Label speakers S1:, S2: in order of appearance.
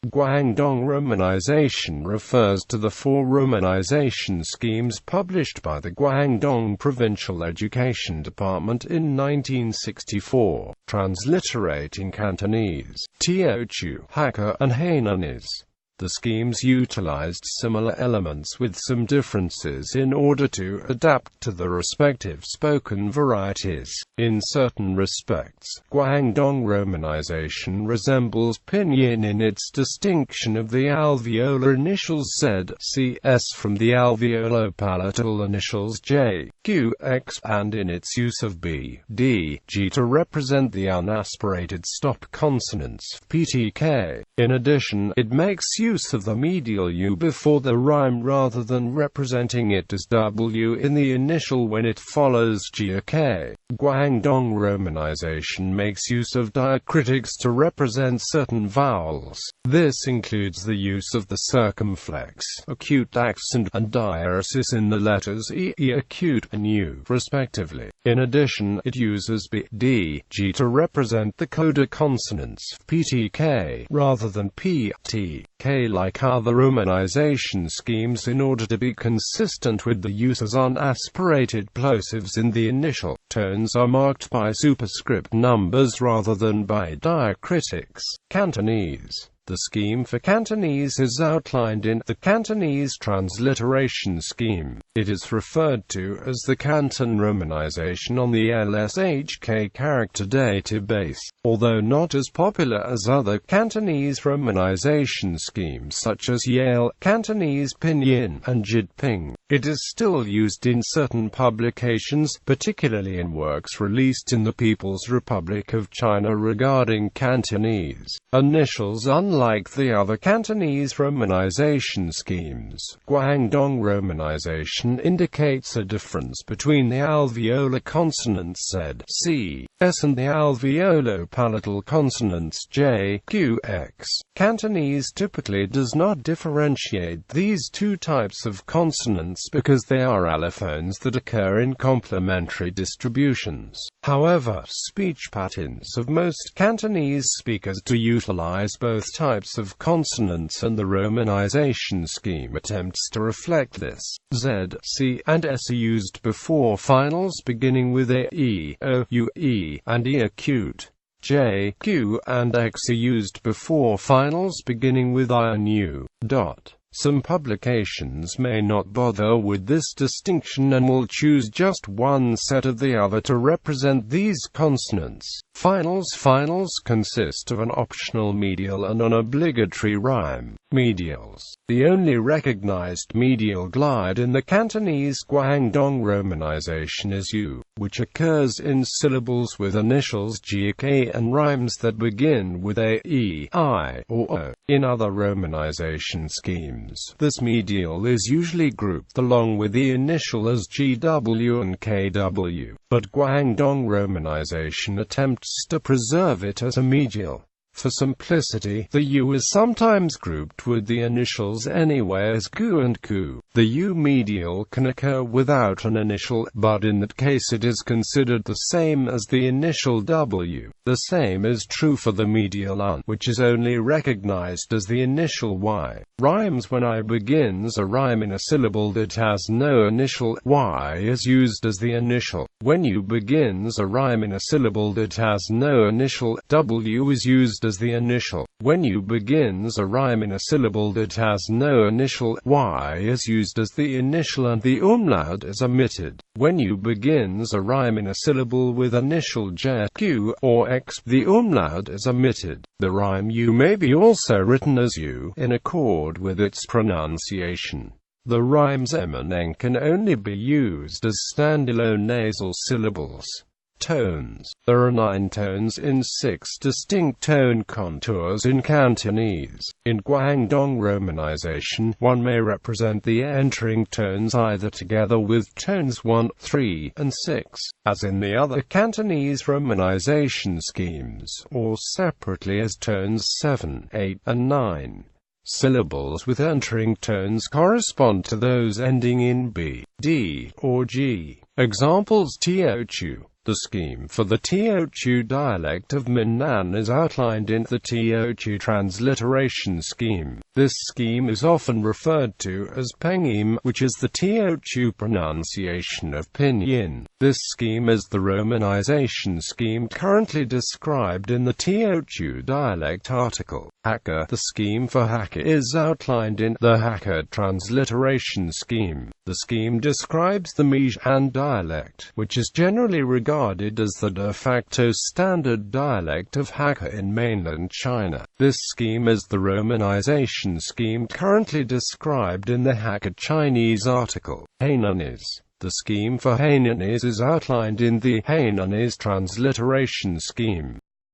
S1: Guangdong Romanization refers to the 4 romanization schemes published by the Guangdong Provincial Education Department in 1964, transliterating Cantonese, Teochew, Hakka, and Hainanese. The schemes utilized similar elements with some differences in order to adapt to the respective spoken varieties. In certain respects, Guangdong Romanization resembles pinyin in its distinction of the alveolar initials Z, C, S from the alveolo-palatal initials J, Q, X, and in its use of B, D, G to represent the unaspirated stop consonants, PTK. In addition, it makes use of the medial U before the rime rather than representing it as W in the initial when it follows G or K. Guangdong Romanization makes use of diacritics to represent certain vowels. This includes the use of the circumflex, acute accent, and diaeresis in the letters E acute and U, respectively. In addition, it uses B, D, G to represent the coda consonants, PTK, rather than P, T, K like other romanization schemes in order to be consistent with the use as unaspirated plosives in the initial. Tones are marked by superscript numbers rather than by diacritics. Cantonese. The scheme for Cantonese is outlined in the Cantonese transliteration scheme. It is referred to as the Canton Romanization on the LSHK character database. Although not as popular as other Cantonese romanization schemes such as Yale, Cantonese Pinyin, and Jidping, it is still used in certain publications, particularly in works released in the People's Republic of China regarding Cantonese. Initials. Unlike the other Cantonese romanization schemes, Guangdong Romanization indicates a difference between the alveolar consonants Z, C, S and the alveolo-palatal consonants J, Q, X. Cantonese typically does not differentiate these two types of consonants because they are allophones that occur in complementary distributions. However, speech patterns of most Cantonese speakers do utilize both types of consonants, and the romanization scheme attempts to reflect this. Z, C, and S are used before finals beginning with A, E, O, U, E, and E acute. J, Q, and X are used before finals beginning with I and U. Some publications may not bother with this distinction and will choose just one set of the other to represent these consonants. Finals consist of an optional medial and an obligatory rime. Medials. The only recognized medial glide in the Cantonese Guangdong Romanization is U, which occurs in syllables with initials G, K and rhymes that begin with A, E, I, or O. In other romanization schemes, this medial is usually grouped along with the initial as GW and KW, but Guangdong Romanization attempts to preserve it as a medial. For simplicity, the U is sometimes grouped with the initials anyway as Gu and Ku. The U medial can occur without an initial, but in that case it is considered the same as the initial W. The same is true for the medial UN, which is only recognized as the initial Y. Rhymes. When I begins a rhyme in a syllable that has no initial, Y is used as the initial. When U begins a rhyme in a syllable that has no initial, W is used as the initial. When U begins a rhyme in a syllable that has no initial, Y is used as the initial and the umlaut is omitted. When U begins a rhyme in a syllable with initial J, Q, or X, the umlaut is omitted. The rhyme U may be also written as U, in accord with its pronunciation. The rhymes M and N can only be used as standalone nasal syllables. Tones. There are 9 tones in 6 distinct tone contours in Cantonese. In Guangdong Romanization, one may represent the entering tones either together with tones 1, 3, and 6, as in the other Cantonese romanization schemes, or separately as tones 7, 8, and 9. Syllables with entering tones correspond to those ending in B, D, or G. Examples: Teochew, The scheme for the Teochew dialect of Minnan is outlined in the Teochew transliteration scheme. This scheme is often referred to as pinyin, which is the Teochew pronunciation of pinyin. This scheme is the romanization scheme currently described in the Teochew dialect article. Hakka. The scheme for Hakka is outlined in the Hakka transliteration scheme. The scheme describes the Mijian dialect, which is generally regarded as the de facto standard dialect of Hakka in mainland China. This scheme is the romanization scheme currently described in the Hakka Chinese article. Hainanese. The scheme for Hainanese is outlined in the Hainanese transliteration scheme.